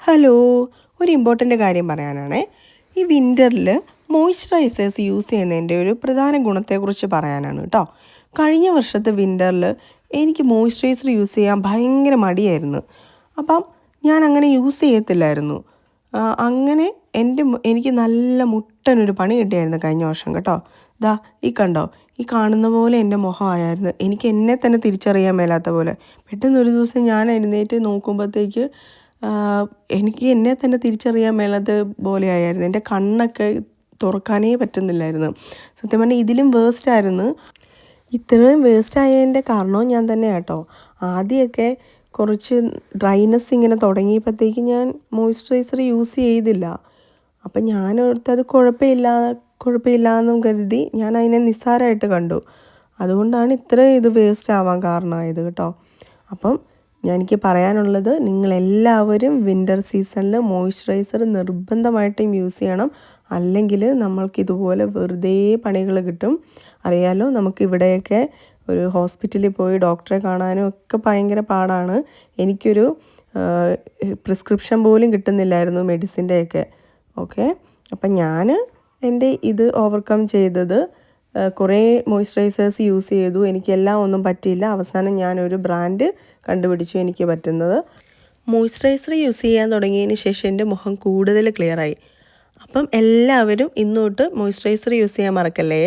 Hello, ഒരു important കാര്യം പറയാനാണേ. ഈ വിൻ്ററിൽ മോയ്സ്ചറൈസേഴ്സ് യൂസ് ചെയ്യുന്നതിൻ്റെ ഒരു പ്രധാന ഗുണത്തെക്കുറിച്ച് പറയാനാണ് കേട്ടോ. കഴിഞ്ഞ വർഷത്തെ വിൻ്ററിൽ എനിക്ക് മോയ്സ്ചറൈസർ യൂസ് ചെയ്യാൻ ഭയങ്കര മടിയായിരുന്നു. അപ്പം ഞാൻ അങ്ങനെ യൂസ് ചെയ്യത്തില്ലായിരുന്നു. അങ്ങനെ എനിക്ക് നല്ല മുട്ടനൊരു പണി കിട്ടിയായിരുന്നു കഴിഞ്ഞ വർഷം കേട്ടോ. ദാ ഈ കണ്ടോ, ഈ കാണുന്ന പോലെ എൻ്റെ മുഖമായിരുന്നു. എനിക്ക് എന്നെ തന്നെ തിരിച്ചറിയാൻ മേലാത്ത പോലെ. പെട്ടെന്നൊരു ദിവസം ഞാൻ എഴുന്നേറ്റ് നോക്കുമ്പോഴത്തേക്ക് എനിക്ക് എന്നെ തന്നെ തിരിച്ചറിയാൻ മേലാത്ത പോലെയായിരുന്നു. എൻ്റെ കണ്ണൊക്കെ തുറക്കാനേ പറ്റുന്നില്ലായിരുന്നു. സത്യം പറഞ്ഞാൽ ഇതിലും വേസ്റ്റായിരുന്നു. ഇത്രയും വേസ്റ്റായതിൻ്റെ കാരണവും ഞാൻ തന്നെ കേട്ടോ. ആദ്യമൊക്കെ കുറച്ച് ഡ്രൈനെസ് ഇങ്ങനെ തുടങ്ങിയപ്പോഴത്തേക്ക് ഞാൻ മോയ്സ്ചറൈസർ യൂസ് ചെയ്തില്ല. അപ്പം ഞാനോർത്തത് കുഴപ്പമില്ലാന്നും കരുതി ഞാൻ അതിനെ നിസ്സാരമായിട്ട് കണ്ടു. അതുകൊണ്ടാണ് ഇത്രയും ഇത് വേസ്റ്റ് ആവാൻ കാരണമായത് കേട്ടോ. അപ്പം എനിക്ക് പറയാനുള്ളത്, നിങ്ങളെല്ലാവരും വിൻ്റർ സീസണിൽ മോയ്സ്ചറൈസർ നിർബന്ധമായിട്ടും യൂസ് ചെയ്യണം. അല്ലെങ്കിൽ നമ്മൾക്കിതുപോലെ വെറുതെ പണികൾ കിട്ടും. അറിയാലോ, നമുക്കിവിടെയൊക്കെ ഒരു ഹോസ്പിറ്റലിൽ പോയി ഡോക്ടറെ കാണാനും ഒക്കെ ഭയങ്കര പാടാണ്. എനിക്കൊരു പ്രിസ്ക്രിപ്ഷൻ പോലും കിട്ടുന്നില്ലായിരുന്നു മെഡിസിൻ്റെയൊക്കെ. ഓക്കെ, അപ്പം ഞാൻ എൻ്റെ ഇത് ഓവർകം ചെയ്തത് കുറേ മോയ്സ്ചറൈസേഴ്സ് യൂസ് ചെയ്തു. എനിക്കെല്ലാം ഒന്നും പറ്റിയില്ല. അവസാനം ഞാനൊരു ബ്രാൻഡ് കണ്ടുപിടിച്ചു എനിക്ക് പറ്റുന്നത്. മോയ്സ്ചറൈസർ യൂസ് ചെയ്യാൻ തുടങ്ങിയതിന് ശേഷം എൻ്റെ മുഖം കൂടുതൽ ക്ലിയറായി. അപ്പം എല്ലാവരും ഇന്നോട്ട് മോയ്സ്ചറൈസർ യൂസ് ചെയ്യാൻ മറക്കല്ലേ.